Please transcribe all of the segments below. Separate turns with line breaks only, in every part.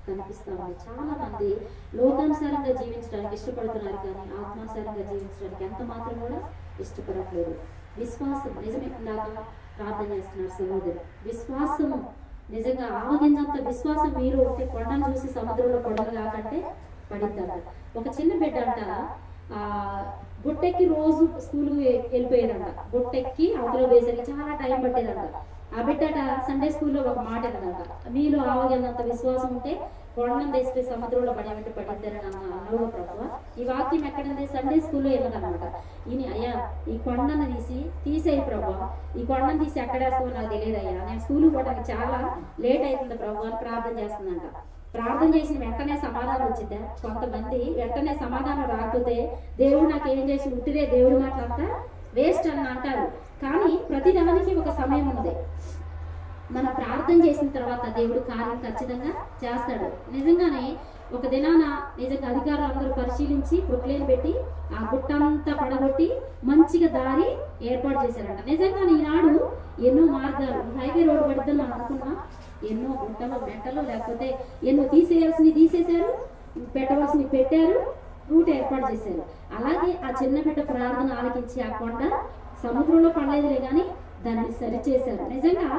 కనిపిస్తా ఉంది. చాలా మంది లోకానుసారంగా జీవించడానికి ఇష్టపడుతున్నారు, కానీ ఆత్మానుసారంగా జీవించడానికి ఎంత మాత్రం కూడా ఇష్టపడట్లేదు. విశ్వాసం నిజమే, ఇందాక ప్రార్థన చేస్తున్నారు సహోదరు. విశ్వాసము నిజంగా ఆవగింజంత విశ్వాసం మీరు ఉంటే కొండను చూసి సముద్రంలో కొండలు కాకంటే పడిద్దంట. ఒక చిన్న బిడ్డ అంట గుట్టెక్కి రోజు స్కూల్కి వెళ్ళిపోయేదంట. గుట్టెక్కి అవతల వేసరికి చాలా టైం పట్టేదంట. ఆ బిడ్డట సండే స్కూల్లో ఒక మాట అన్నదంట, మీలో ఆవగింజంత విశ్వాసం ఉంటే కొండను తీసిపోయి సముద్రంలో పడేమంటే పడిద్దని అన్నావు ప్రభువా. ఈ వాక్యం ఎక్కడంది? సండే స్కూల్లో వెళ్ళదనమాట. ఈయన అయ్యా ఈ కొండను తీసేయి ప్రభువా, ఈ కొండను తీసి ఎక్కడేస్తావో నాకు తెలియదయ్యా, నేను స్కూల్కి పోవడానికి చాలా లేట్ అవుతుంది ప్రభు అని ప్రార్థన చేస్తుందంట. ప్రార్థన చేసిన వెంటనే సమాధానం వచ్చిద్దా? కొంతమంది వెంటనే సమాధానం రాకపోతే దేవుడు నాకు ఏం చేసి ఉట్టిదే దేవుడు మాటలంతా వేస్ట్ అని అంటారు. కానీ ప్రతిదానికి ఒక సమయం ఉంది. మనం ప్రార్థన చేసిన తర్వాత దేవుడు కార్యం ఖచ్చితంగా చేస్తాడు. నిజంగానే ఒక దినాన నిజంగా అధికారులందరూ పరిశీలించి ప్రొక్లేన్ పెట్టి ఆ గుట్టంతా పడగొట్టి మంచిగా దారి ఏర్పాటు చేశారంట. నిజంగానే ఈనాడు ఎన్నో మార్గాలు, హైవే రోడ్డు పడిద్దని మనం అనుకున్నాం, ఎన్నో గుట్టలు మెట్టలు లేకపోతే ఎన్నో తీసేయాల్సినవి తీసేశారు, పెట్టవలసినవి పెట్టారు, రూట్ ఏర్పాటు చేశారు. అలాగే ఆ చిన్న బిడ్డ ప్రార్థన ఆలకించి ఆ కొండ సముద్రంలో పడలేదులే కానీ దాన్ని సరిచేశారు. నిజంగా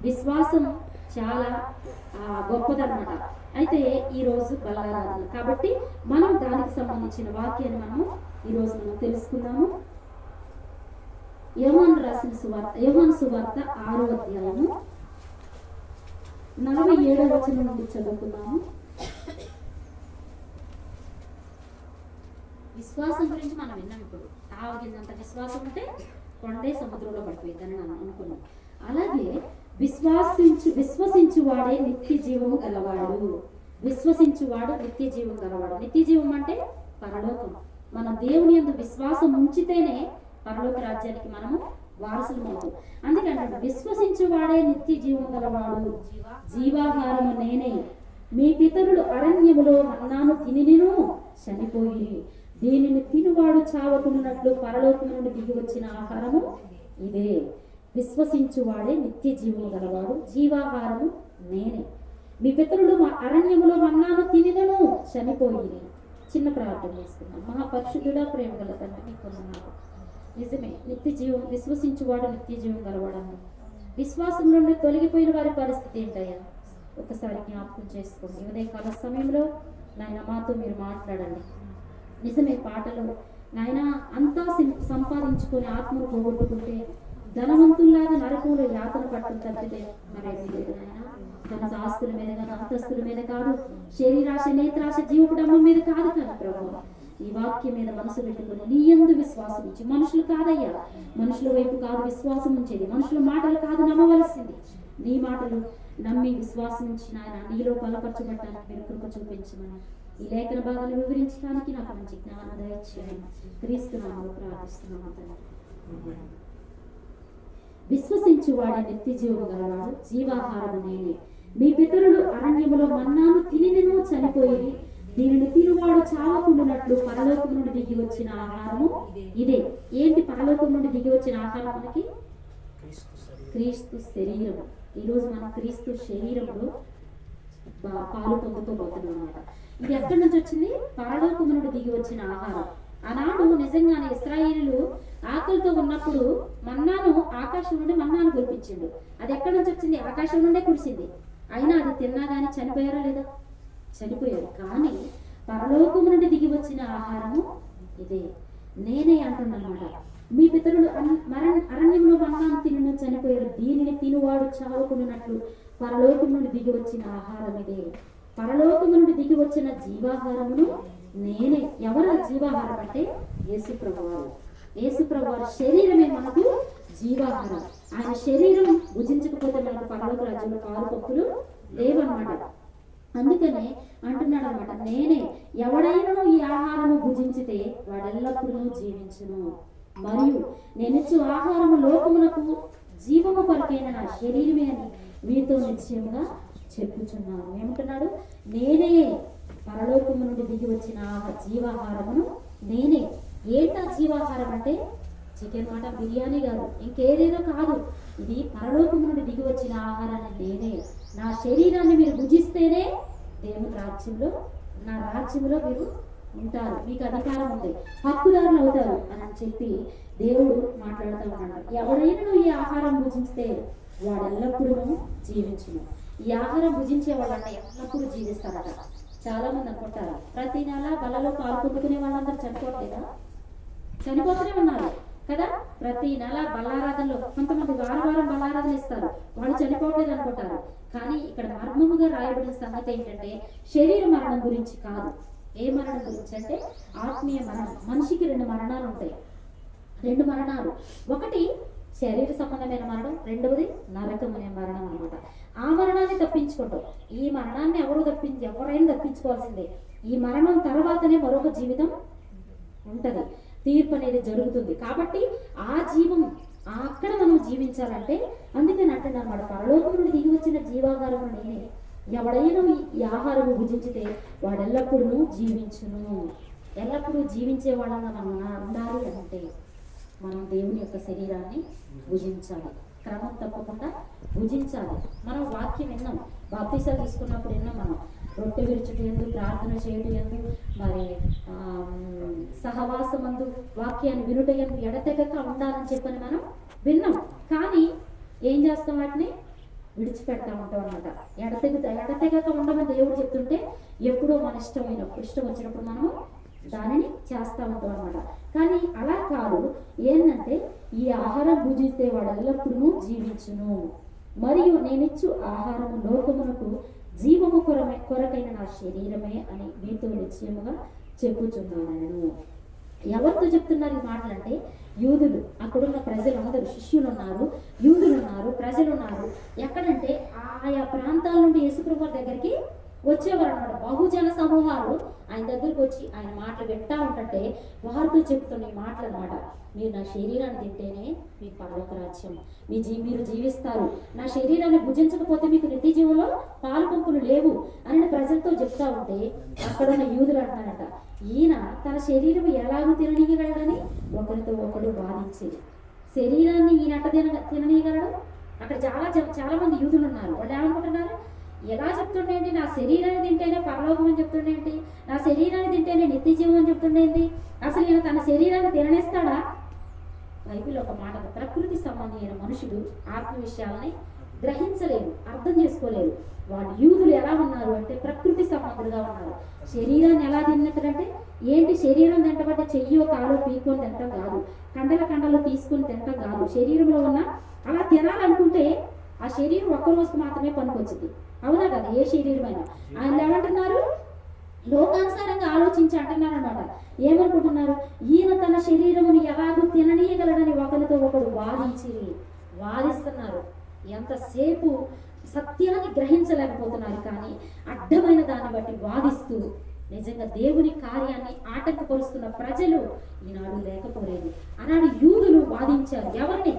విశ్వాసం చాలా గొప్పదన్నమాట. అయితే ఈరోజు బలారాధన కాబట్టి మనం దానికి సంబంధించిన వాక్యాన్ని ఈరోజు మనం తెలుసుకున్నాము. యోహాను రాసిన సువార్త, యోహాను సువార్త 6వ అధ్యాయము 47వ వచనం నుండి చదువుకున్నాము. విశ్వాసం గురించి మనం విన్నాం. ఇప్పుడు ఆవగిందంత విశ్వాసం ఉంటే కొండే సముద్రంలో పడిపోయిందని మనం అనుకున్నాం. అలాగే విశ్వసించువాడే నిత్య జీవము గలవాడు. విశ్వసించువాడు నిత్య జీవం గలవాడు. నిత్య జీవం అంటే పరలోకం. మనం దేవుని యందు విశ్వాసం ఉంచితేనే పరలోక రాజ్యానికి మనము వారసులం అవుతాం. అందుకంటే విశ్వసించువాడే నిత్య జీవము గలవాడు, జీవాహారము నేనే. మీ పితరులు అరణ్యములో మన్నాను తినినను చనిపోయి, దీనిని తినువాడు చావకున్నట్లు పరలోకం నుండి దిగి వచ్చిన ఆహారము ఇదే. విశ్వసించువాడే నిత్య జీవము గలవాడు, జీవాహారము నేనే. మీ పితరులు మా అరణ్యములో మన్నాను తినినను చనిపోయి. చిన్న ప్రార్థన చేసుకున్నాం. మహాపరిశుద్ధుడా, ప్రేమ గల తండ్రి, నీకు వందనాలు. నిజమే, నిత్య జీవం విశ్వసించువాడు నిత్య జీవం గలవాడన్న విశ్వాసం నుండి తొలగిపోయిన వారి పరిస్థితి ఏంటయ్యా? ఒకసారి జ్ఞాపకం చేసుకోండి. ఉదయకాల సమయంలో నాయన మాతో మీరు మాట్లాడండి. నిజమే, పాటలు నాయన అంతా సంపాదించుకొని ఆత్మను పోగొట్టుకుంటే ధనవంతుల్లాగా నరకంలో యాతన పట్టడం తప్పితే మరేమీ లేదు నాయన. తన ఆస్తుల మీద కాదు, అంతస్తుల మీద కాదు, శరీరాశ నేత్రాశ జీవకుడమ్మ మీద కాదు కదా ప్రభు. ఈ వాక్యం మీద మనసు పెట్టుకుని నీ యందు విశ్వాసం ఉంచి, మనుషులు కాదయ్యా, మనుషుల వైపు కాదు విశ్వాసం ఉంచేది, మనుషుల మాటలు కాదు నమ్మవలసింది, నీ మాటలు నమ్మి విశ్వాసం ఉంచి నాయన నీలో బలపరచబడటానికి మీరు కృప చూపించమని ఈ లేఖన భాగాలు వివరించడానికి నాకు మంచి జ్ఞానం దయచేయండి. క్రీస్తు నామములో ప్రార్థిస్తున్నాము తండ్రి. విశ్వసించువాడే నిత్య జీవము గలవాడు, జీవాహారము నేనే. మీ పితరులు అరణ్యములో మన్నాను తినినను చనిపోయి, దీనిని తినువాడు చావకుండానట్లు పరలోకం నుండి దిగి వచ్చిన ఆహారము ఇదే. ఏంటి పరలోకం నుండి దిగి వచ్చిన ఆహారం? మనకి క్రీస్తు శరీరం. ఈరోజు మనం క్రీస్తు శరీరంలో పాలు పొందుకోబోతున్నాం అన్నమాట. ఇది ఎక్కడి నుంచి వచ్చింది? పరలోకం నుండి దిగి వచ్చిన ఆహారం. ఆనాడు నిజంగానే ఇశ్రాయేలీయులు ఆకలితో ఉన్నప్పుడు మన్నాను ఆకాశం నుండి మన్నాను కురిపించిండు. అది ఎక్కడి నుంచి వచ్చింది? ఆకాశం నుండే కురిసింది. అయినా అది తిన్నా కానీ చనిపోయారా లేదా? చనిపోయారు. కానీ పరలోకం నుండి దిగి వచ్చిన ఆహారము ఇదే, నేనే అంటున్నమాట. మీ పితరులు అరణ్యంలో మన్నాను తిని చనిపోయారు, దీనిని తినువాడు చావకున్నట్లు పరలోకం నుండి దిగి వచ్చిన ఆహారం ఇదే. పరలోకం నుండి దిగి వచ్చిన జీవాహారమును నేనే. ఎవరు జీవాహారం అంటే యేసుప్రభువారు. యేసుప్రభువారి శరీరమే మనకు జీవాహారం. ఆయన శరీరం భుజించకపోతే మనకు పరలోక రాజ్యంలో పాలు పప్పులు లేవన్నమాట. అందుకనే అంటున్నాడు అనమాట, నేనే. ఎవడైనా ఈ ఆహారము భుజించితే వాడెల్లప్పుడూ జీవించును, మరియు నేనిచ్చు ఆహారము లోకమునకు జీవము కొరకైన నా శరీరమే అని మీతో నిశ్చయముగా చెప్పుచున్నాను. ఏమంటున్నాడు? నేనే పరలోకము నుండి దిగి వచ్చిన జీవాహారమును నేనే. ఏంటా జీవాహారం అంటే? చికెన్, మటన్, బిర్యానీ కాదు, ఇంకేదేదో కాదు. ఇది పరలోకము నుండి దిగి వచ్చిన ఆహారాన్ని నేనే. నా శరీరాన్ని మీరు భుజిస్తేనే దేవుని రాజ్యంలో, నా రాజ్యంలో మీరు ఉంటారు, మీకు అధికారం ఉంది, హక్కుదారులు అవుతారు అని చెప్పి దేవుడు మాట్లాడుతూ ఉన్నాడు. ఎవడైనా ఈ ఆహారం భుజిస్తే వాడు ఎల్లప్పుడూ జీవించును. ఈ ఆహారం భుజించే వాళ్ళంటే ఎల్లప్పుడూ జీవిస్తారట. చాలా మంది అనుకుంటారు ప్రతి నెల బలలో పాల్పొందుకునే వాళ్ళందరూ చనిపోవట్లేదా? చనిపోతూనే ఉన్నారు కదా. ప్రతి నెల బల్లారాధనలో కొంతమంది వారం బల్లారాధన ఇస్తారు, వాళ్ళు చనిపోవట్లేదు అనుకుంటారు. కానీ ఇక్కడ మర్మముగా రాయబడిన సంగతి ఏంటంటే శరీర మరణం గురించి కాదు. ఏ మరణం గురించి అంటే ఆత్మీయ మరణం. మనిషికి 2 మరణాలు ఉంటాయి. 2 మరణాలు. ఒకటి శరీర సంబంధమైన మరణం, రెండవది నరకం అనే మరణం అనమాట. ఆ మరణాన్ని తప్పించుకుంటాం. ఈ మరణాన్ని ఎవరైనా తప్పించుకోవాల్సిందే. ఈ మరణం తర్వాతనే మరొక జీవితం ఉంటది, తీర్పు అనేది జరుగుతుంది. కాబట్టి ఆ జీవం అక్కడ మనం జీవించాలంటే అందుకని అంటున్నాను అన్నమాట, పరలోకం నుండి దిగి వచ్చిన జీవాహారం నేనే, ఎవడైనా ఈ ఆహారం భుజించితే వాడు ఎల్లప్పుడూ జీవించును. ఎల్లప్పుడూ జీవించే వాళ్ళని మనం ఉండాలి అంటే మనం దేవుని యొక్క శరీరాన్ని భుజించాలి, క్రమం తప్పకుండా భుజించాలి. మనం వాక్యం విన్నాం, బాప్తిసాలు తీసుకున్నప్పుడు విన్నాం, మనం రొట్టె విరుచుట యందు, ప్రార్థన చేయుట యందు, మరి సహవాసమందు, వాక్యాన్ని వినుట యందు ఎడతెగక ఉండాలని చెప్పని మనం విన్నాం. కానీ ఏం చేస్తాం? వాటిని విడిచిపెడతా ఉంటాం అనమాట. ఎడతెగక ఉండమని దేవుడు చెప్తుంటే ఎప్పుడో మన ఇష్టం వచ్చినప్పుడు మనము దానిని చేస్తా ఉంటాం అనమాట. కానీ అలా కాదు. ఏంటంటే ఈ ఆహారం భుజిస్తే వాడు ఎల్లప్పుడూ జీవించును, మరియు నేనిచ్చు ఆహారము లోకమునకు జీవము కొరకైన నా శరీరమే అని మీతో నిశ్చయముగా చెప్పుచున్నాను నేను. ఎవరితో చెప్తున్నారు ఈ మాటలు అంటే యూదులు, అక్కడున్న ప్రజలు అందరూ, శిష్యులు ఉన్నారు, యూదులు ఉన్నారు, ప్రజలు ఉన్నారు. ఎక్కడంటే ఆయా ప్రాంతాల నుండి యేసుప్రభు దగ్గరికి వచ్చేవారు అన్నమాట. బహుజన సమూహాలు ఆయన దగ్గరికి వచ్చి ఆయన మాటలు వింటా ఉంటే వారితో చెప్తున్న ఈ మాటలు అనమాట. మీరు నా శరీరాన్ని తింటేనే మీకు పరలోక రాజ్యం, మీరు జీవిస్తారు, నా శరీరాన్ని భుజించకపోతే మీకు నిత్య జీవంలో పాలు పంపులు లేవు అని ప్రజలతో చెప్తా ఉంటే అక్కడున్న యూదులు అంటారట, ఈయన తన శరీరం ఎలాగో తిననీయగలడని ఒకరితో ఒకరు వాదించేది. శరీరాన్ని ఈయన తిననీయగలడు. అక్కడ చాలా మంది యూదులు ఉన్నారు. వాళ్ళు ఏమనుకుంటున్నారు? ఎలా చెప్తుండేంటి? నా శరీరాన్ని తింటేనే పరలోకం అని చెప్తుండేంటి? నా శరీరాన్ని తింటేనే నిత్య జీవం అని చెప్తుండేంటి? అసలు ఈయన తన శరీరాన్ని తిననేస్తాడా? బైబిల్ ఒక మాట, ప్రకృతి సంబంధమైన మనుషులు ఆత్మ విషయాలని గ్రహించలేరు, అర్థం చేసుకోలేరు. వాళ్ళు యూదులు ఎలా ఉన్నారు అంటే ప్రకృతి సంబంధులుగా ఉన్నారు. శరీరాన్ని ఎలా తిన్నట్టు ఏంటి? శరీరం తింటబట్టే చెయ్యో కాలో పీక్కొని తినటం కాదు, కండలు తీసుకొని తినటం కాదు. శరీరంలో ఉన్న అలా తినాలనుకుంటే ఆ శరీరం ఒక్క రోజుకి మాత్రమే పనికొచ్చింది, అవునా కదా? ఏ శరీరమైనా. ఆయన ఏమంటున్నారు? లోకానుసారంగా ఆలోచించి అంటున్నారు అనమాట. ఏమనుకుంటున్నారు? ఈయన తన శరీరమును ఎలాగూ తిననీయగలడని ఒకరితో ఒకడు వాదిస్తున్నారు. ఎంతసేపు సత్యాన్ని గ్రహించలేకపోతున్నారు. కానీ అడ్డమైన దాన్ని బట్టి వాదిస్తూ నిజంగా దేవుని కార్యాన్ని ఆటంకపరుస్తున్న ప్రజలు ఈనాడు లేకపోలేదు. ఆనాడు యూదులు వాదించారు. ఎవరిని?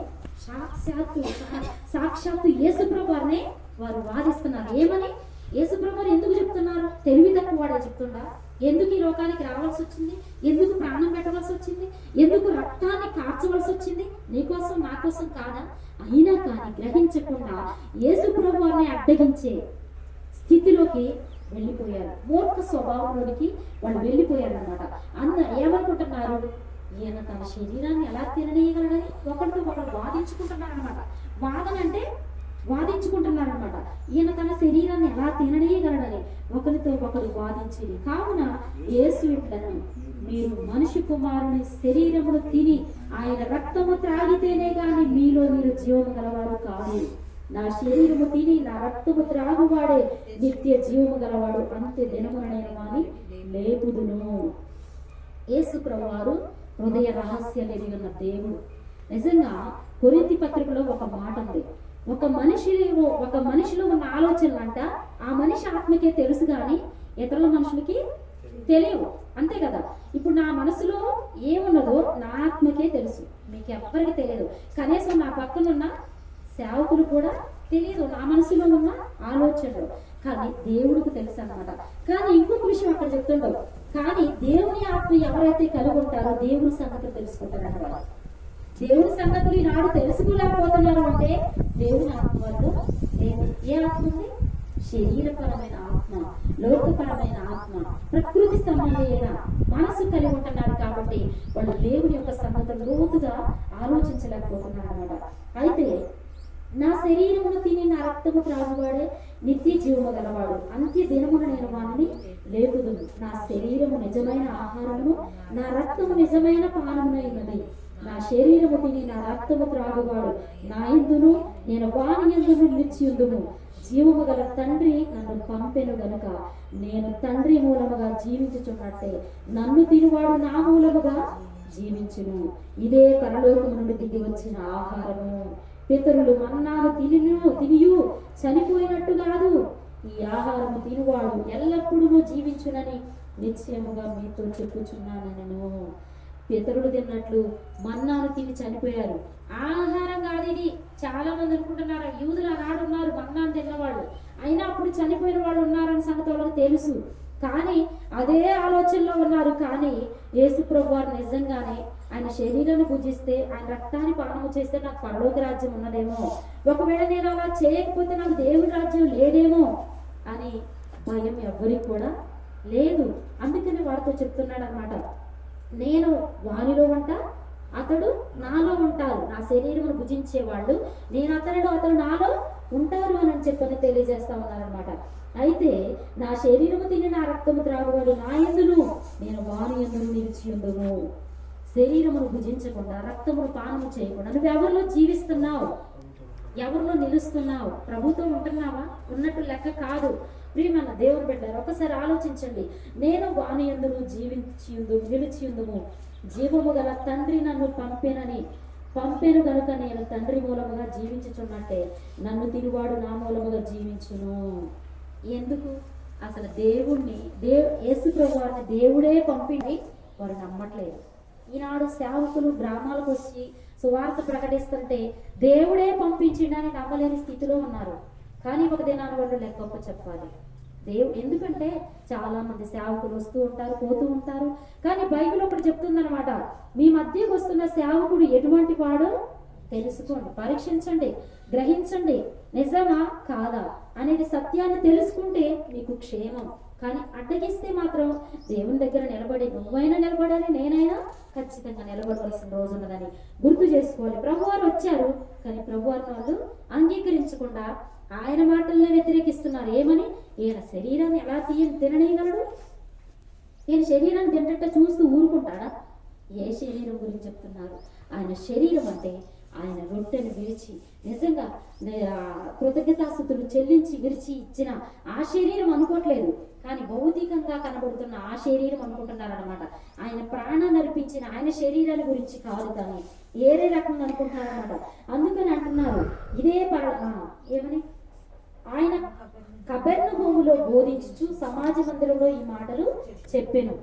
సాక్షాత్తు యేసుప్రభు వారిని వారు వాదిస్తున్నారు. ఏమని? యేసుప్రభు వారు ఎందుకు చెప్తున్నారు? తెలివి తక్కువ వాడే చెప్తుండా? ఎందుకు ఈ లోకానికి రావాల్సి వచ్చింది? ఎందుకు ప్రాణం పెట్టవలసి వచ్చింది? ఎందుకు రక్తాన్ని కార్చవలసి వచ్చింది? నీకోసం నా కోసం కాదా? అయినా కానీ గ్రహించకుండా యేసుప్రభు వారిని అడ్డగించే స్థితిలోకి వెళ్ళిపోయారు. మూర్ఖ స్వభావంలోనికి వాళ్ళు వెళ్ళిపోయారు అనమాట. ఏమనుకుంటున్నారు? ఈయన తన శరీరాన్ని ఎలా తిననీయగలడని ఒకరితో ఒకరు వాదించుకుంటున్నారనమాట. వాదన అంటే వాదించుకుంటున్నారనమాట. ఈయన తన శరీరాన్ని ఎలా తిననీయగలడని ఒకరితో ఒకరు వాదించేది. కావున యేసు ఇట్లను, మీరు మనిషి కుమారుని శరీరమును తిని ఆయన రక్తము త్రాగితేనే గాని మీలో మీరు జీవము గలవారు కాదు. నా శరీరము తిని నా రక్తము త్రాగువాడే నిత్య జీవము గలవాడు, అంత్య దినమునైన వాని లేపుదును. యేసు ప్రభువారు హృదయ రహస్యాలు ఎరిగిన దేవుడు. నిజంగా కొరింథీ పత్రికలో ఒక మాట ఉంది. ఒక మనిషిలో ఉన్న ఆలోచనలు అంట ఆ మనిషి ఆత్మకే తెలుసు కానీ ఇతరుల మనుషులకి తెలియవు, అంతే కదా? ఇప్పుడు నా మనసులో ఏమున్నదో నా ఆత్మకే తెలుసు, మీకు ఎవ్వరికి తెలియదు. కనీసం నా పక్కనున్న సేవకులు కూడా తెలియదు నా మనసులో ఉన్న ఆలోచనలు, కానీ దేవుడికి తెలుసు అన్నమాట. కానీ ఇంకొక విషయం అక్కడ చెప్తుండవు, కానీ దేవుని ఆత్మ ఎవరైతే కలిగి ఉంటారో దేవుని సంగతులు తెలుసుకుంటారు అన్నమాట. దేవుని సంగతులు ఈనాడు తెలుసుకోలేకపోతున్నారు అంటే దేవుని ఆత్మ వల్ల లేదు. ఏ ఆత్మ ఉంది? శరీరపరమైన ఆత్మ, లోకపరమైన ఆత్మ, ప్రకృతి సంబంధమైన మనసు కలిగి ఉంటున్నారు. కాబట్టి వాళ్ళు దేవుని యొక్క సంగతులు లోతుగా ఆలోచించలేకపోతున్నారు అన్నమాట. అయితే నా శరీరమును తిని నా రక్తము త్రాగువాడే నిత్య జీవము గలవాడు, అంత్య దినమున నేను వానిని లేపుదును. నా శరీరము నిజమైన ఆహారము, నా రక్తము నిజమైన పానమునైనది. నా శరీరము తిని నా రక్తము త్రాగువాడు నా యందును, నేను వాని యందును నిలిచియుందును. జీవము గల తండ్రి నన్ను పంపెను గనుక నేను తండ్రి మూలముగా జీవించుచున్నట్టే నన్ను తినువాడు నా మూలముగా జీవించును. ఇదే పరలోకము నుండి దిగి వచ్చిన ఆహారము. పితరులు మన్నాను తినియు చనిపోయినట్టు కాదు, ఈ ఆహారము తినువాడు ఎల్లప్పుడూ జీవించునని నిశ్చయముగా మీతో చెప్పుచున్నాను. నేను పితరులు తిన్నట్లు మన్నాను తిని చనిపోయారు. ఆహారం కాదు ఇది. చాలా మంది అనుకుంటున్నారు యూదులు ఆనాడు ఉన్నారు మన్నాను తిన్నవాళ్ళు, అయినా అప్పుడు చనిపోయిన వాళ్ళు ఉన్నారని సంగతి వాళ్ళకి తెలుసు. కానీ అదే ఆలోచనలో ఉన్నారు. కానీ యేసు ప్రభువు వారు నిజంగానే ఆయన శరీరాన్ని పూజిస్తే, ఆయన రక్తాన్ని పానము చేస్తే నాకు పరలోక రాజ్యం ఉన్నదేమో, ఒకవేళ నేను అలా చేయకపోతే నాకు దేవుడి రాజ్యం లేదేమో అని భయం ఎవరికి కూడా లేదు. అందుకని వారితో చెప్తున్నాడు అనమాట, నేను వారిలో ఉంటా, అతడు నాలో ఉంటారు. నా శరీరమును భుజించేవాళ్ళు నేను అతడు నాలో ఉంటారు అని చెప్పని తెలియజేస్తా ఉన్నారనమాట. అయితే నా శరీరము తిని నా రక్తము త్రాగువాడు నా యందును, నేను వారి యందును నిలిచియుందును. శరీరమును భుజించకుండా, రక్తమును పానము చేయకుండా నువ్వు ఎవరిలో జీవిస్తున్నావు, ఎవరిలో నిలుస్తున్నావు? ప్రభుత్వం ఉంటున్నావా? ఉన్నట్టు లెక్క కాదు. ప్రియమైన దేవుని బిడ్డలారా, ఒకసారి ఆలోచించండి. నేను వాని యందును నిలిచియుందుము. జీవము గల తండ్రి నన్ను పంపెను గనుక నేను తండ్రి మూలముగా జీవించుచున్నట్టే నన్ను తిరువాడు నా మూలముగా జీవించును. ఎందుకు? అసలు యేసు ప్రభువారిని దేవుడే పంపింది వారు నమ్మట్లేదు. ఈనాడు సేవకులు గ్రామాలకు వచ్చి సువార్త ప్రకటిస్తుంటే దేవుడే పంపించిండని నమ్మలేని స్థితిలో ఉన్నారు. కానీ ఒక దినాన్ని వాళ్ళు లెక్కప్ప చెప్పాలి. ఎందుకంటే చాలా మంది సేవకులు వస్తూ ఉంటారు, పోతూ ఉంటారు. కానీ బైబిల్ ఒకటి చెప్తుందనమాట, మీ మధ్యకు వస్తున్న సేవకుడు ఎటువంటి వాడో తెలుసుకోండి, పరీక్షించండి, గ్రహించండి. నిజమా కాదా అనేది సత్యాన్ని తెలుసుకుంటే మీకు క్షేమం. కానీ అడ్డగిస్తే మాత్రం దేవుని దగ్గర నిలబడి నువ్వైనా నిలబడాలి, నేనైనా ఖచ్చితంగా నిలబడవలసిన రోజు ఉన్నదని గుర్తు చేసుకోవాలి. ప్రభువారు వచ్చారు, కానీ ప్రభువారిని వాళ్ళు అంగీకరించకుండా ఆయన మాటల్ని వ్యతిరేకిస్తున్నారు. ఏమని? ఈయన శరీరాన్ని ఎలా తిననేయగలడు? ఈయన శరీరాన్ని తింటే చూస్తూ ఊరుకుంటాడా? ఏ శరీరం గురించి చెప్తున్నారు? ఆయన శరీరం అంటే ఆయన రొట్టెను విరిచి నిజంగా కృతజ్ఞతాస్తుతులు చెల్లించి విరిచి ఇచ్చిన ఆ శరీరం అనుకోవట్లేదు, కానీ భౌతికంగా కనబడుతున్న ఆ శరీరం అనుకుంటున్నారు అనమాట. ఆయన ప్రాణాన్ని అర్పించిన ఆయన శరీరాన్ని గురించి కాదు, కానీ ఏరే రకంగా అనుకుంటున్నారు అనమాట. అందుకని అంటున్నారు ఇదే ఏమని ఆయన కపెర్నహూములో బోధించుచు సమాజ మందిరంలో ఈ మాటలు చెప్పాను.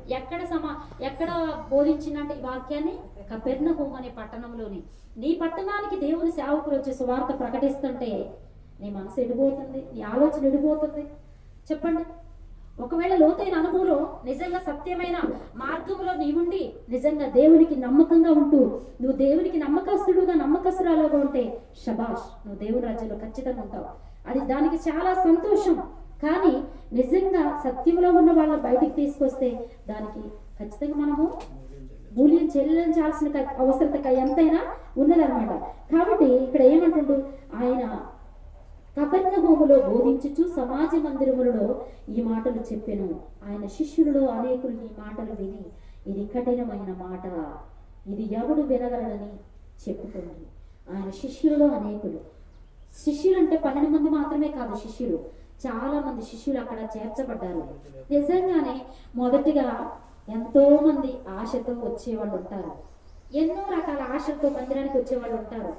ఎక్కడ బోధించినంటే ఈ వాక్యాన్ని? కపెర్నహూము అనే పట్టణంలోని. నీ పట్టణానికి దేవుని సేవకులు వచ్చే సువార్త ప్రకటిస్తుంటే నీ మనసు ఎడిపోతుంది, నీ ఆలోచన ఎడిపోతుంది. చెప్పండి. ఒకవేళ లోతైన అనుభవంలో నిజంగా సత్యమైన మార్గంలో నీవుండి నిజంగా దేవునికి నమ్మకంగా ఉంటూ నువ్వు దేవునికి నమ్మకస్తురాలుగా ఉంటే శబాష్, నువ్వు దేవుని రాజ్యంలో ఖచ్చితంగా ఉంటావు. అది దానికి చాలా సంతోషం. కానీ నిజంగా సత్యంలో ఉన్న వాళ్ళని బయటికి తీసుకొస్తే దానికి ఖచ్చితంగా మనము మూల్యం చెల్లించాల్సిన అవసరత ఎంతైనా ఉన్నదన్నమాట. కాబట్టి ఇక్కడ ఏమంటుండు ఆయన, కపెర్నహూములో బోధించుచు సమాజ మందిరములలో ఈ మాటలు చెప్పెను. ఆయన శిష్యులలో అనేకులు ఈ మాటలు విని ఇది కఠినమైన మాట, ఇది ఎవడు వినగలడని చెప్పుకుంది. ఆయన శిష్యులలో అనేకులు, శిష్యులు అంటే 12 మంది మాత్రమే కాదు, శిష్యులు చాలా మంది శిష్యులు అక్కడ చేర్చబడ్డారు. నిజంగానే మొదటిగా ఎంతో మంది ఆశతో వచ్చేవాళ్ళు ఉంటారు, ఎన్నో రకాల ఆశలతో మందిరానికి వచ్చేవాళ్ళు ఉంటారు.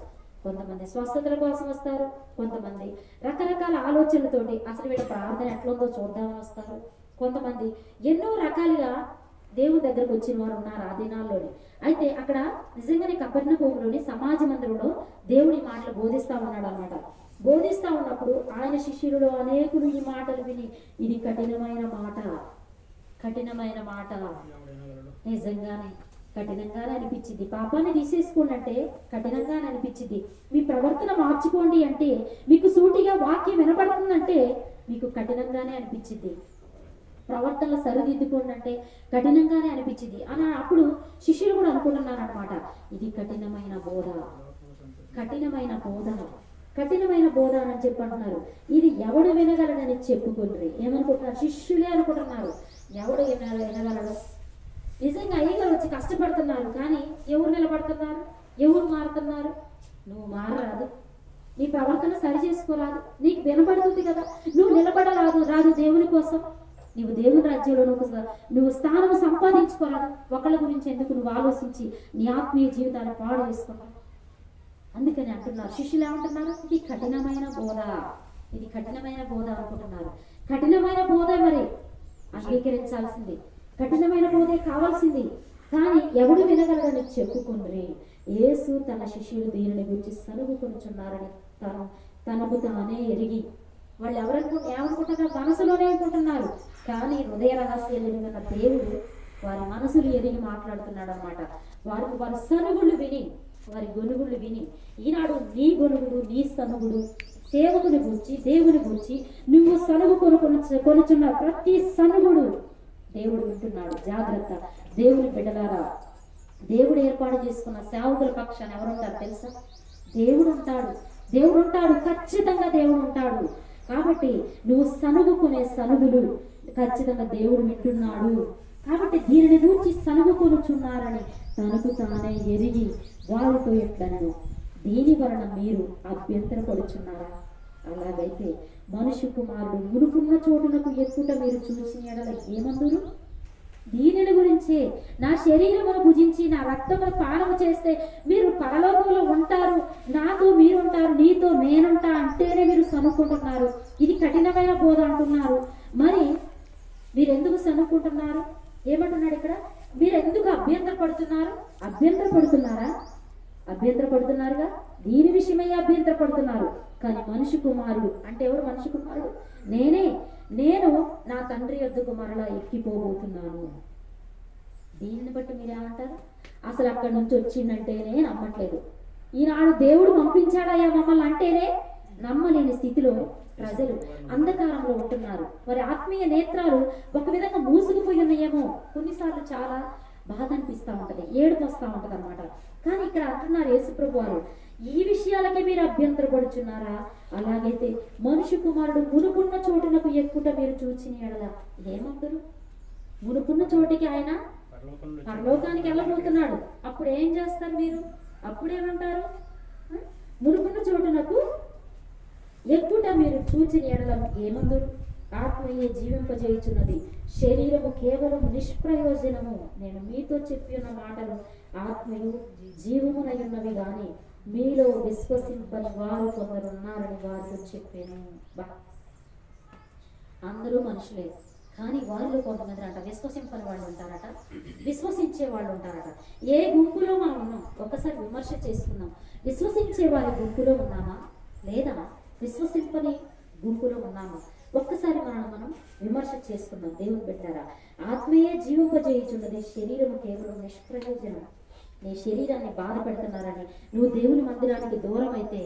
కొంతమంది స్వస్థతల కోసం వస్తారు, కొంతమంది రకరకాల ఆలోచనలతోటి అసలు వీళ్ళ ప్రార్థన ఎట్లుందో చూద్దామని వస్తారు, కొంతమంది ఎన్నో రకాలుగా దేవుని దగ్గరకు వచ్చిన వారు ఉన్నారు ఆ దినాల్లోని. అయితే అక్కడ నిజంగానే కపెర్నహూములోని సమాజ మందిరంలో దేవుడి మాటలు బోధిస్తా ఉన్నాడు అనమాట. బోధిస్తా ఉన్నప్పుడు ఆయన శిష్యులలో అనేకులు ఈ మాటలు విని ఇది కఠినమైన మాట, నిజంగానే కఠినంగానే అనిపించింది. పాపాన్ని తీసేసుకోండి అంటే కఠినంగానే అనిపించింది. మీ ప్రవర్తన మార్చుకోండి అంటే, మీకు సూటిగా వాక్యం వినపడుతుందంటే మీకు కఠినంగానే అనిపించింది. ప్రవర్తనలు సరిదిద్దుకోండి అంటే కఠినంగానే అనిపించింది అని అప్పుడు శిష్యులు కూడా అనుకుంటున్నారు అనమాట. ఇది కఠినమైన బోధ, కఠినమైన బోధ, కఠినమైన బోధ అని చెప్పి అంటున్నారు. ఇది ఎవడు వినగలడని చెప్పుకుంటారు. ఏమనుకుంటున్నారు? శిష్యులే అనుకుంటున్నారు. ఎవడు వినగలడు? నిజంగా అయ్యగారు వచ్చి కష్టపడుతున్నారు, కానీ ఎవరు నిలబడుతున్నారు? ఎవరు మారుతున్నారు? నువ్వు మారరాదు, నీ ప్రవర్తన సరి చేసుకోరాదు, నీకు వినబడుతుంది కదా, నువ్వు రాదు దేవుని కోసం. నువ్వు దేవుని రాజ్యంలో నువ్వు స్థానం సంపాదించుకోరాదు. ఒకళ్ళ గురించి ఎందుకు నువ్వు ఆలోచించి నీ ఆత్మీయ జీవితాన్ని పాడు చేసుకున్నావు? అందుకని అంటున్నారు, శిష్యులు ఏమంటున్నారు? ఇది కఠినమైన బోధ, ఇది కఠినమైన బోధ అనుకుంటున్నారు. కఠినమైన బోధ మరి అంగీకరించాల్సింది, కఠినమైన బోధే కావాల్సింది. కానీ ఎవడు వినగలడని చెప్పుకుండ్రి. యేసు తన శిష్యులు దీనిని గురించి సనుగుకొనుచున్నారని తనకు తానే ఎరిగి. వాళ్ళు ఏమనుకుంటున్నారు? మనసులోనే అనుకుంటున్నారు, కానీ హృదయ రహస్యాలు ఎరిగిన దేవుడు వారి మనసులు ఎరిగి మాట్లాడుతున్నాడు అనమాట. వారి సనుగుళ్ళు విని, వారి గొనుగుళ్ళు విని, ఈనాడు నీ గొనుగుడు, నీ సనుగుడు, సేవకుని గురించి, దేవుని గురించి నువ్వు సనుగు కొనుచున్న ప్రతి సనుగుడు దేవుడు వింటున్నాడు. జాగ్రత్త దేవుని బిడ్డలారా. దేవుడు ఏర్పాటు చేసుకున్న సేవకుల పక్షాన్ని ఎవరుంటారు తెలుసా? దేవుడు ఉంటాడు, దేవుడు ఉంటాడు, ఖచ్చితంగా దేవుడు ఉంటాడు. కాబట్టి నువ్వు సనుగుకునే సనుగులు ఖచ్చితంగా దేవుడు వింటున్నాడు. కాబట్టి దీనిని గురించి సనుగుకొనుచున్నారని తనకు తానే ఎరిగి వారితో ఎట్లను, దీని వలన మీరు అభ్యంతరపడుచున్నారా? అలాగైతే మనుష్య కుమారుడు మునుకున్న చోటునకు ఎక్కుట మీరు చూసిన ఎడల ఏమందురు? దీనిని గురించే, నా శరీరమును భుజించి నా రక్తమును పానము చేస్తే మీరు పరలోకంలో ఉంటారు, నాతో మీరుంటారు, నీతో నేనుంటా అంటేనే మీరు సనుక్కుంటున్నారు. ఇది కఠినమైన బోధ అంటున్నారు. మరి మీరెందుకు సనుక్కుంటున్నారు? ఏమంటున్నాడు ఇక్కడ? మీరెందుకు అభ్యంతరపడుతున్నారు? అభ్యంతరపడుతున్నారుగా. దీని విషయమై అభ్యంతరపడుతున్నారు. కానీ మనిషి కుమారుడు అంటే ఎవరు? మనిషి కుమారుడు నేను నా తండ్రి యొద్దకు మరలా ఎక్కిపోబోతున్నాను. దీనిని బట్టి మీరేమంటారు? అసలు అక్కడి నుంచి వచ్చిందంటేనే నమ్మట్లేదు. ఈనాడు దేవుడు పంపించాడయ్యా మమ్మల్ని అంటేనే నమ్మలేని స్థితిలో ప్రజలు అంధకారంలో ఉంటున్నారు. వారి ఆత్మీయ నేత్రాలు ఒక విధంగా మూసుకుపోయి ఉన్నాయేమో. కొన్నిసార్లు చాలా బాధ అనిపిస్తూ ఉంటది, ఏడుపు వస్తూ ఉంటది అనమాట. కానీ ఇక్కడ అంటున్నారు యేసుప్రభు వారు, ఈ విషయాలకే మీరు అభ్యంతరపడుచున్నారా? అలాగైతే మనుష్య కుమారుడు మునుకున్న చోటునకు ఎక్కుట మీరు చూచిన ఎడల ఏమందరు? మునుకున్న చోటికి ఆయన పరలోకానికి వెళ్ళబోతున్నాడు. అప్పుడు ఏం చేస్తారు మీరు? అప్పుడేమంటారు? మునుకున్న చోటునకు ఎక్కుట మీరు చూచిన ఎడల ఏమందరు? ఆత్మయే జీవింపజేయుచున్నది, శరీరము కేవలం నిష్ప్రయోజనము. నేను మీతో చెప్పి ఉన్న మాటలు ఆత్మయు జీవమునై ఉన్నవి గాని మీలో విశ్వసింపని వారు కొందరు ఉన్నారని వారితో చెప్పాను. అందరూ మనుషులే, కానీ వారిలో కొంతమంది అంట విశ్వసింపని వాళ్ళు ఉంటారట, విశ్వసించే వాళ్ళు ఉంటారట. ఏ గుంపులో మనం ఉన్నాం? ఒక్కసారి విమర్శ చేసుకుందాం. విశ్వసించే వారి గుంపులో ఉన్నామా లేదా విశ్వసింపని గుంపులో ఉన్నామా? ఒక్కసారి మనం విమర్శ చేసుకుందాం. దేవుని పెట్టారా? ఆత్మయే జీవింపజేయుచున్నది, శరీరము కేవలం నిష్ప్రయోజనం. నీ శరీరాన్ని బాధ పెడుతున్నారని నువ్వు దేవుని మందిరానికి దూరం అయితే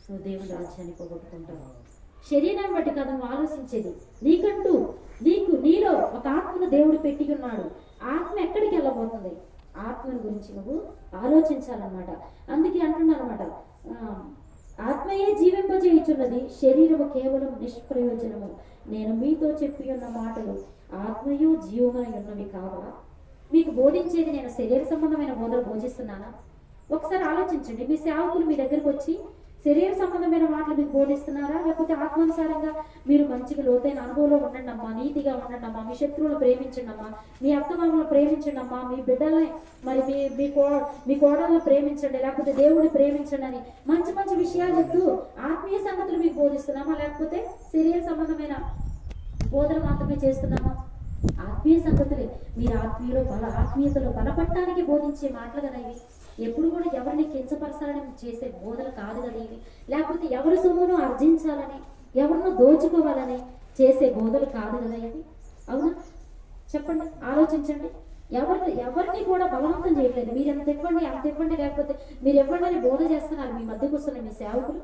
నువ్వు దేవుని రాజ్యాన్ని పోగొట్టుకుంటావు. శరీరాన్ని బట్టి కదా నువ్వు ఆలోచించేది. నీలో ఒక ఆత్మను దేవుడు పెట్టి ఉన్నాడు. ఆత్మ ఎక్కడికి వెళ్ళబోతుంది? ఆత్మను గురించి నువ్వు ఆలోచించాలన్నమాట. అందుకే అంటున్నాను అనమాట, ఆత్మయే జీవింపజేయుచున్నది, శరీరము కేవలం నిష్ప్రయోజనము. నేను మీతో చెప్పి ఉన్న మాటలు ఆత్మయు జీవమై ఉన్నవి కావా? మీకు బోధించేది నేను శరీర సంబంధమైన బోధలు బోధిస్తున్నానా? ఒకసారి ఆలోచించండి. మీ సేవకులు మీ దగ్గరకు వచ్చి శరీర సంబంధమైన మాటలు మీకు బోధిస్తున్నారా? లేకపోతే ఆత్మానుసారంగా మీరు మంచిగా లోతైన అనుభవంలో ఉండండి అమ్మా, నీతిగా ఉండండి అమ్మా, మీ శత్రువులు ప్రేమించండి అమ్మా, మీ అత్తమామలను ప్రేమించండి అమ్మా, మీ బిడ్డల్ని మరి మీ కోడలను ప్రేమించండి, లేకపోతే దేవుడిని ప్రేమించండి అని మంచి మంచి విషయాలు చెప్తూ ఆత్మీయ సంగతులు మీకు బోధిస్తున్నామా? లేకపోతే శరీర సంబంధమైన బోధన మాత్రమే చేస్తున్నామా? ఆత్మీయ సంగతులే. మీరు ఆత్మీయతలో బలపడటానికి బోధించే మాటలు కదా ఇవి. ఎప్పుడు కూడా ఎవరిని కించపరచాలని చేసే బోధలు కాదు కదా ఇవి. లేకపోతే ఎవరి సొమ్మును ఆర్జించాలని, ఎవరినో దోచుకోవాలని చేసే బోధలు కాదు కదా ఇవి. అవునా? చెప్పండి, ఆలోచించండి. ఎవరిని కూడా బలవంతం చేయట్లేదు. మీరు ఎంత ఇవ్వండి, లేకపోతే మీరు ఇవ్వండి అని బోధ చేస్తున్నారు. మీ మధ్యకు వస్తున్న మీ సేవకులు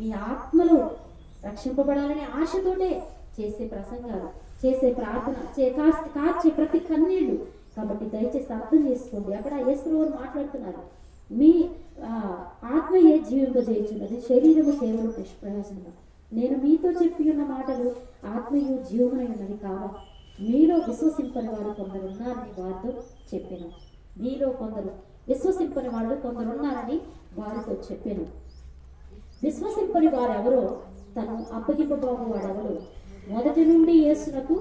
మీ ఆత్మలో రక్షింపబడాలనే ఆశతోటే చేసే ప్రసంగాలు, చేసే ప్రార్థన, కార్చే ప్రతి కన్నీళ్లు. కాబట్టి దయచేసి అర్థం చేసుకోండి. అక్కడ యేసుప్రభువు మాట్లాడుతున్నారు, మీ ఆత్మయే జీవింపజేయుచున్నది, శరీరము కేవలం నిష్ప్రయోజనము. నేను మీతో చెప్పి ఉన్న మాటలు ఆత్మయు జీవమై ఉన్నది కావా. మీలో విశ్వసింపని వారు కొందరు ఉన్నారని వారితో చెప్పాను. మీలో కొందరు విశ్వసింపని వాళ్ళు కొందరు ఉన్నారని వారితో చెప్పాను. విశ్వసింపని వారెవరో, తను అప్పగింపబోవు వాడెవరో మొదటి నుండి యేసునకు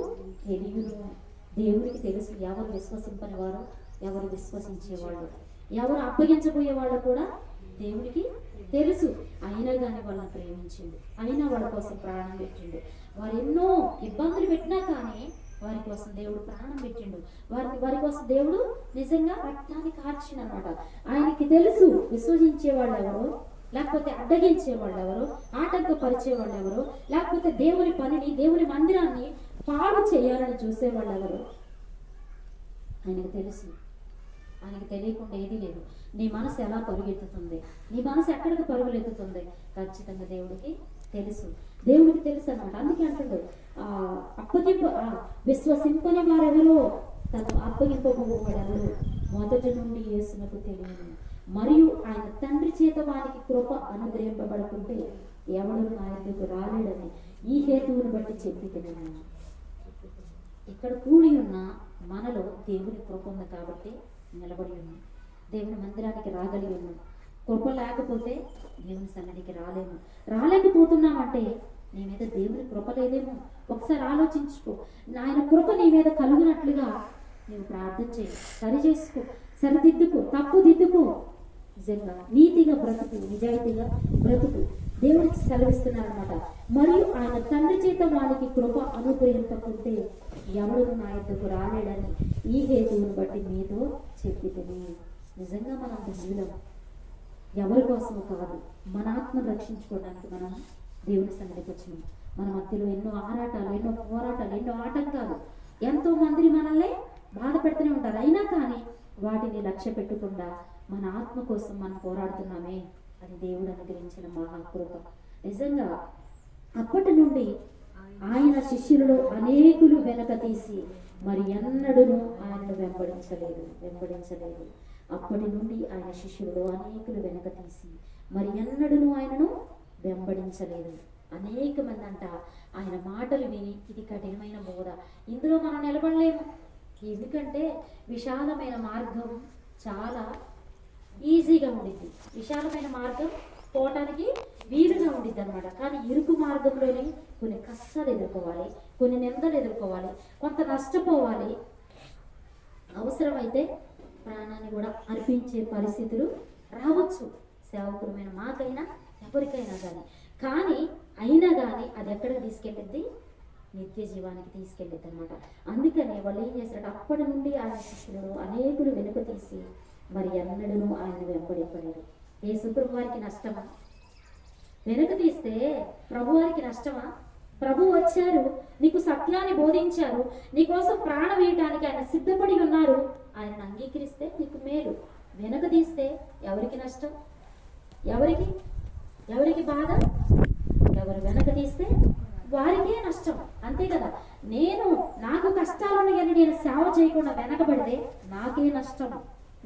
తెలియను. దేవునికి తెలుసు ఎవరు విశ్వసింపని వారు, ఎవరు విశ్వసించేవాళ్ళు, ఎవరు అప్పగించబోయే వాళ్ళు కూడా దేవునికి తెలుసు. అయినా కానీ వాళ్ళని ప్రేమించిండు, అయినా వాళ్ళ కోసం ప్రాణం పెట్టిండు. వారు ఎన్నో ఇబ్బందులు పెట్టినా కానీ వారి కోసం దేవుడు ప్రాణం పెట్టిండు. వారి కోసం దేవుడు నిజంగా రక్తాన్ని కార్చిండనమాట. ఆయనకి తెలుసు విశ్వసించే వాళ్ళు ఎవరు, లేకపోతే అడ్డగించే వాళ్ళు ఎవరు, ఆటంకపరిచే వాళ్ళు ఎవరు, లేకపోతే దేవుని పనిని, దేవుని మందిరాన్ని పాడు చేయాలని చూసే వాళ్ళు ఎవరు ఆయనకు తెలుసు. ఆయనకు తెలియకుండా ఏదీ లేదు. నీ మనసు ఎలా పరుగెత్తుతుంది, నీ మనసు ఎక్కడికి పరుగులెత్తుతుంది, ఖచ్చితంగా దేవుడికి తెలుసు. దేవుడికి తెలుసు అన్నమాట. అందుకే అంటాడు, విశ్వసింపని వారెవరో, తను అప్పగింపబోవాడెవరు మొదటి నుండి యేసునకు తెలియను. మరియు ఆయన తండ్రి చేత వానికి కృప అనుగ్రహింపబడుతుంటే ఎవడు నా ఎదుగు రాలేడని ఈ హేతువును బట్టి చెప్పి తెలియను. ఇక్కడ కూడి ఉన్న మనలో దేవుని కృప ఉంది కాబట్టి నిలబడి ఉన్నాం. దేవుని మందిరానికి రాగలిగి ఉన్నాం. కృప లేకపోతే దేవుని సన్నిధికి రాలేకపోతున్నామంటే నీ మీద దేవుని కృప లేదేమో. ఒకసారి ఆలోచించుకో. ఆయన కృప నీ మీద కలుగునట్లుగా నువ్వు ప్రార్థన చేయి, సరి చేసుకో, సరిదిద్దుకో, తప్పు దిద్దుకో. నిజంగా నీతిగా బ్రతుకు, నిజాయితీగా బ్రతుకు. దేవుడికి సెలవిస్తున్నారన్నమాట. మరియు ఆయన తండ్రి చేత వానికి కృప అనుగ్రహింపకుంటే ఎవరు నా యొద్దకు రాలేడని ఈ హేతువును బట్టి మీతో చెప్పితిని. నిజంగా మనం ధన్యులం. ఎవరి కోసము కాదు, మన ఆత్మను రక్షించుకోవడానికి మనం దేవుని సన్నిధికి వచ్చినాం. మన మధ్యలో ఎన్నో ఆరాటాలు, ఎన్నో పోరాటాలు, ఎన్నో ఆటంకాలు, ఎంతో మంది మనల్ని బాధ పెడుతూనే ఉంటారు. అయినా కానీ వాటిని లక్ష్య పెట్టకుండా మన ఆత్మ కోసం మనం పోరాడుతున్నామే, అది దేవుడు అనుగ్రహించిన మహాకృప. నిజంగా అప్పటి నుండి ఆయన శిష్యులలో అనేకులు వెనక తీసి మరి ఎన్నడూను ఆయనను వెంబడించలేదు. అప్పటి నుండి ఆయన శిష్యులలో అనేకులు వెనక తీసి మరి ఎన్నడూను ఆయనను వెంబడించలేదు. అనేక మంది అంట ఆయన మాటలు విని ఇది కఠినమైన బోధ, ఇందులో మనం నిలబడలేము. ఎందుకంటే విశాలమైన మార్గం చాలా ఈజీగా ఉండిద్ది, విశాలమైన మార్గం పోవటానికి వీలుగా ఉండిద్ది అనమాట. కానీ ఇరుకు మార్గంలోనే కొన్ని కష్టాలు ఎదుర్కోవాలి, కొన్ని నిందలు ఎదుర్కోవాలి, కొంత నష్టపోవాలి, అవసరమైతే ప్రాణాన్ని కూడా అర్పించే పరిస్థితులు రావచ్చు. సేవకులమైన మాకైనా ఎవరికైనా కానీ అయినా కానీ అది ఎక్కడికి తీసుకెళ్ళిద్ది, నిత్య జీవానికి తీసుకెళ్ళిద్ది అనమాట. అందుకనే వాళ్ళు ఏం చేశారు, అప్పటి నుండి ఆయన శిష్యులు అనేకులు వెనుక తీసి మరి ఎన్నడూ ఆయన వెంబడిపడారు. యేసుప్రభు వారికి నష్టమా? వెనుక తీస్తే ప్రభు వారికి నష్టమా? ప్రభు వచ్చారు, నీకు సత్యాన్ని బోధించారు, నీకోసం ప్రాణం వేయటానికి ఆయన సిద్ధపడి ఉన్నారు. ఆయనను అంగీకరిస్తే నీకు మేలు. వెనుక తీస్తే ఎవరికి నష్టం? ఎవరికి బాధ? ఎవరు వెనక తీస్తే వారికే నష్టం, అంతే కదా. నాకు కష్టాలను కానీ నేను సేవ చేయకుండా వెనకబడితే నాకే నష్టం,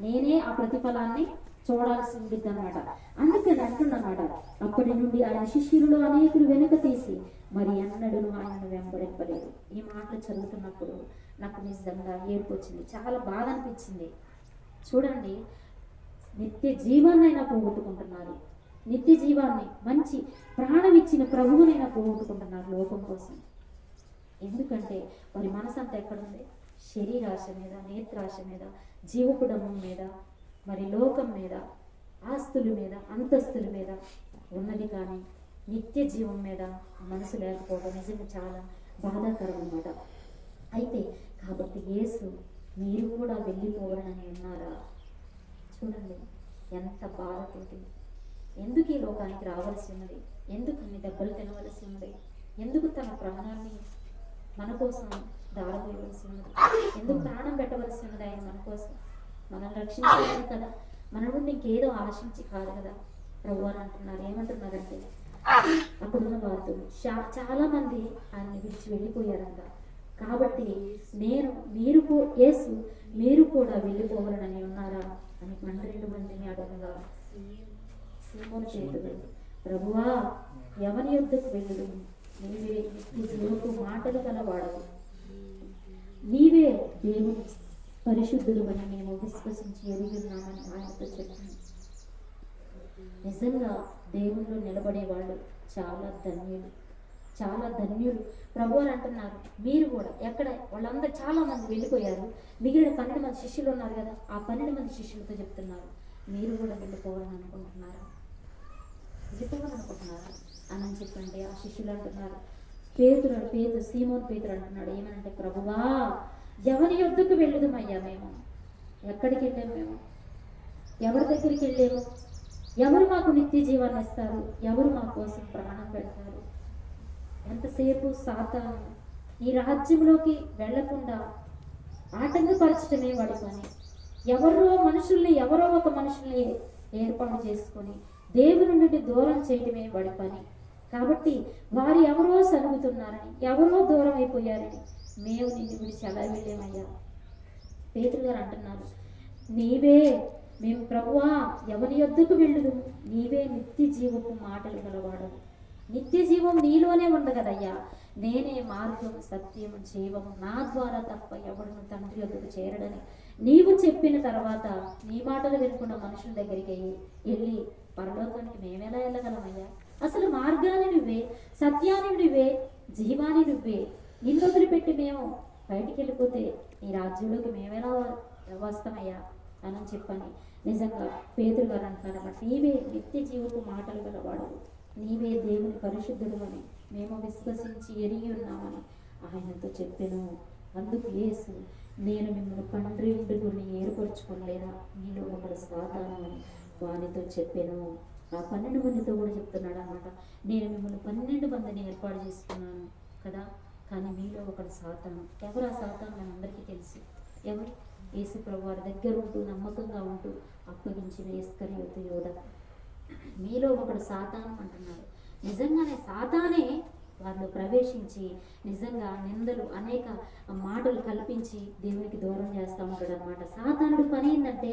నేనే ఆ ప్రతిఫలాన్ని చూడాల్సి ఉంటుంది అనమాట. అందుకని అంటున్నమాట, అప్పటి నుండి ఆయన శిష్యులలో అనేకులు వెనుక తీసి మరి ఎన్నడూ ఆయనను వెంబడింపలేదు. ఈ మాటలు చదువుతున్నప్పుడు నాకు నిజంగా ఏడుపు వచ్చింది, చాలా బాధ అనిపించింది. చూడండి, నిత్య జీవాన్నైనా పోగొట్టుకుంటున్నారు, నిత్య జీవాన్ని, మంచి ప్రాణం ఇచ్చిన ప్రభువునైనా పోగొట్టుకుంటున్నారు లోకం కోసం. ఎందుకంటే వారి మనసంతా ఎక్కడుంది? శరీరాశ మీద, నేత్రాశ మీద, జీవకుడమం మీద, మరి లోకం మీద, ఆస్తుల మీద, అంతస్తుల మీద ఉన్నది. కానీ నిత్య జీవం మీద మనసు లేకపోవడం నిజంగా చాలా బాధాకరం అన్నమాట. అయితే కాబట్టి యేసు మీరు కూడా వెళ్ళిపోవాలని ఉన్నారా? చూడండి ఎంత బాధతోటి, ఎందుకు ఈ లోకానికి రావాల్సి ఉన్నది, ఎందుకు అన్ని దెబ్బలు తినవలసి ఉన్నది, ఎందుకు తన ప్రాణాన్ని మన కోసం దారవేయవలసి ఉన్నది, ఎందుకు ప్రాణం పెట్టవలసి ఉన్నది ఆయన మన కోసం? మనల్ని రక్షించాలి కదా, మన నుండి ఇంకేదో ఆశించి కాదు కదా ప్రభు అని అంటున్నారు. ఏమంటున్నారంటే అక్కడున్న వారితో చాలా మంది ఆయన విడిచి వెళ్ళిపోయారంట. కాబట్టి యేసు మీరు కూడా వెళ్ళిపోవాలని ఉన్నారా అని 12 మందిని అడగగా సీమోను పేతురు, ప్రభువా ఎవరి యొద్దకు వెళ్ళుదు, నీవే నిత్య జీవపు మాటలు గలవాడవు, నీవే దేవుని పరిశుద్ధులు అని మేము విశ్వసించి ఎరుగున్నామని ఆయనతో చెప్పాను. నిజంగా దేవుళ్ళు నిలబడే వాళ్ళు చాలా ధన్యులు, చాలా ధన్యులు. ప్రభు అని అంటున్నారు, మీరు కూడా ఎక్కడ వాళ్ళందరూ చాలా మంది వెళ్ళిపోయారు, మిగిలిన 12 మంది శిష్యులు ఉన్నారు కదా, ఆ 12 మంది శిష్యులతో చెప్తున్నారు, మీరు కూడా వెళ్ళిపోవాలని అనుకుంటున్నారా అని చెప్పండి. ఆ శిష్యులు అంటున్నారు, సీమోను పేతురు అంటున్నాడు ఏమనంటే, ప్రభువా ఎవరి యొద్దకు వెళ్ళుదమయ్యా, మేము ఎక్కడికి వెళ్ళాము, మేము ఎవరి దగ్గరికి వెళ్ళాము, ఎవరు మాకు నిత్య జీవాన్ని ఇస్తారు, ఎవరు మా కోసం ప్రాణం పెడతారు? ఎంతసేపు సాతాను ఈ రాజ్యంలోకి వెళ్లకుండా ఆటంకపరచడమే వాడి పని. ఎవరో ఒక మనుషుల్ని ఏర్పాటు చేసుకొని దేవుని నుండి దూరం చేయడమే వాడి పని. కాబట్టి వారు ఎవరో సలుగుతున్నారని, ఎవరో దూరం అయిపోయారని మేము నిన్ను విడిచి ఎలా వెళ్ళామయ్యా. పేతురు గారు అంటున్నారు, మేము ప్రభువా ఎవరి యొద్దకు వెళ్ళుదు, నీవే నిత్య జీవపు మాటలు గలవాడవు, నిత్య జీవం నీలోనే ఉండగదయ్యా, నేనే మార్గం సత్యం జీవము, నా ద్వారా తప్ప ఎవడును తండ్రి యొద్దకు చేరడని నీవు చెప్పిన తర్వాత నీ మాటలు వినకుండా మనుషుల దగ్గరికి వెళ్ళి పరలోకానికి మేమెలా వెళ్ళగలమయ్యా? అసలు మార్గాన్ని నువ్వే, సత్యాన్ని నువ్వే, జీవాన్ని నువ్వే, నిన్ను వదిలిపెట్టి మేము బయటికి వెళ్ళిపోతే నీ రాజ్యంలోకి మేమెలా వస్తామయ్యా అని చెప్పని నిజంగా పేతురు గారు అంటున్నారు, నీవే నిత్య జీవపు మాటలు గలవాడు, నీవే దేవుని పరిశుద్ధుడు అని మేము విశ్వసించి ఎరిగి ఉన్నామని ఆయనతో చెప్పాను. అందుకు యేసు, నేను మిమ్మల్ని 12 ఏర్పరచుకోలేదా, మీలో ఒకడు సాతాను అని వానితో చెప్పాను. ఆ 12 మందితో కూడా చెప్తున్నాడు అన్నమాట, నేను మిమ్మల్ని 12 మందిని ఏర్పాటు చేసుకున్నాను కదా, కానీ మీలో ఒకడు సాతాను. ఎవరు ఆ సాతాను? మనందరికీ తెలుసు. ఎవరు? యేసు ప్రభు వారి దగ్గర ఉంటూ నమ్మకంగా ఉంటూ అప్పగించిన ఇస్కరియోతు యోధ. మీలో ఒకడు సాతాను అంటున్నాడు. నిజంగానే సాతానే వారిలో ప్రవేశించి నిజంగా నిందలు అనేక మాటలు కల్పించి దేవునికి దూరం చేస్తూ ఉంటాడు అనమాట. సాతానుడి పని ఏంటంటే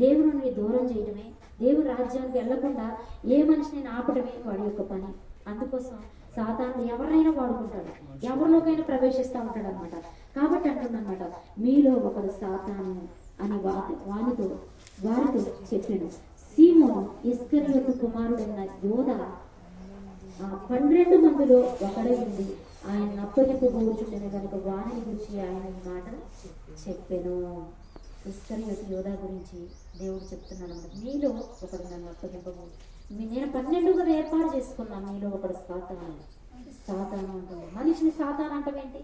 దేవుని దూరం చేయడమే, దేవుని రాజ్యానికి వెళ్లకుండా ఏ మనిషిని ఆపడమే వాడి యొక్క పని. అందుకోసం సాతాను ఎవరైనా వాడుకుంటాడు, ఎవరిలోకైనా ప్రవేశిస్తూ ఉంటాడు అనమాట. కాబట్టి అంటుందన్నమాట, మీలో ఒకరు సాతాను అని వారితో చెప్పాను. సీమోను ఇస్కరియోతు కుమారుడైన యోధ ఆ 12 మందిలో ఒకడే ఉంది, ఆయన అప్పగింపబోచుండెను కనుక వారిని గురించి ఆయన ఈ మాట చెప్పాను. ఇస్కరియోతు యోధ గురించి దేవుడు చెప్తున్నాడు అన్నమాట, మీలో ఒకడు నన్ను అప్పగింపబో, నేను 12 ఏర్పాటు చేసుకున్నాను, మీలో ఒకడు సాతాను అంటుంది. మనిషిని సాతాను అంటమేంటి?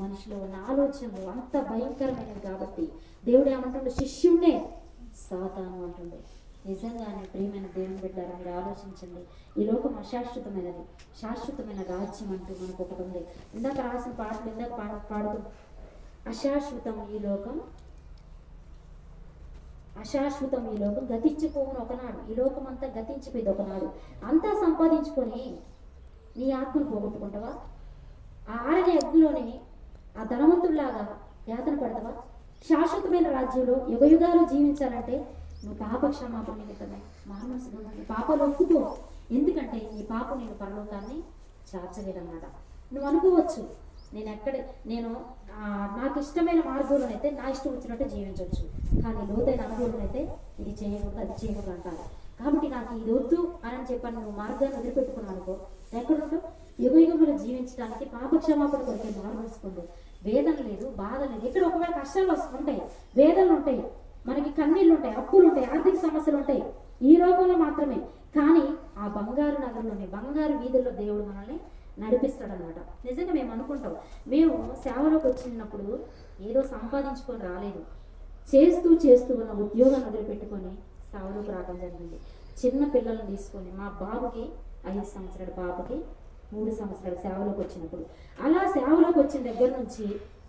మనిషిలో ఉన్న ఆలోచనలు అంత భయంకరమైనవి కాబట్టి దేవుడు ఏమంటుండే, శిష్యుడే సాతాను అంటుండే. నిజంగానే ప్రియమైన దేవుని బిడ్డారా, మీరు ఆలోచించండి. ఈ లోకం అశాశ్వతమైనది, శాశ్వతమైన రాజ్యం అంటూ మనకు ఒకటి ఉంది. ఇందాక రాసిన పాటలు పాడుతూ అశాశ్వతం ఈ లోకం, అశాశ్వతం ఈ లోకం, గతించిపోవును ఒకనాడు. ఈ లోకం అంతా గతించిపోయింది ఒకనాడు. అంతా సంపాదించుకొని నీ ఆత్మను పోగొట్టుకుంటావా? ఆ ఆరని అగ్నిలోనే ఆ ధనవంతుల్లాగా యాతన పడతావా? శాశ్వతమైన రాజ్యంలో యుగయుగాలు జీవించాలంటే నువ్వు పాప క్షమాపణ నిమిత్తమే మానసుడు పాపలు ఒప్పుకో. ఎందుకంటే నీ పాపం నేను పరలోకాన్ని చాచలేదన్నమాట. నువ్వు అనుకోవచ్చు, నేను నాకు ఇష్టమైన మార్గంలోనైతే నా ఇష్టం వచ్చినట్టు జీవించవచ్చు, కానీ లోతైన అనుభవంలోనైతే ఇది చేయకూడదు, అది చేయకూడదు అంటారు. కాబట్టి నాకు ఇది వద్దు అని చెప్పని నువ్వు మార్గాన్ని వదిలిపెట్టుకున్నావు అనుకో, ఎక్కడుంటూ యుగయుగములు జీవించడానికి పాప క్షమాపణ కొరికే మార్గం. వేదన లేదు, బాధ లేదు. ఇక్కడ ఒకవేళ కష్టాలు ఉంటాయి, వేదనలు ఉంటాయి, మనకి కన్నీళ్ళు ఉంటాయి, అప్పులు ఉంటాయి, ఆర్థిక సమస్యలు ఉంటాయి, ఈ లోకంలో మాత్రమే. కానీ ఆ బంగారు నగరంలోని బంగారు వీధుల్లో దేవుడు మనల్ని నడిపిస్తాడనమాట. నిజంగా మేము అనుకుంటాం, మేము సేవలోకి వచ్చినప్పుడు ఏదో సంపాదించుకొని రాలేదు, చేస్తూ ఉన్న ఉద్యోగాన్ని వదిలిపెట్టుకొని సేవలోకి రావడం జరిగింది. చిన్న పిల్లల్ని తీసుకొని మా బాబుకి 5 సంవత్సరాల పాపకి 3 సంవత్సరాల సేవలోకి వచ్చినప్పుడు, అలా సేవలోకి వచ్చిన దగ్గర నుంచి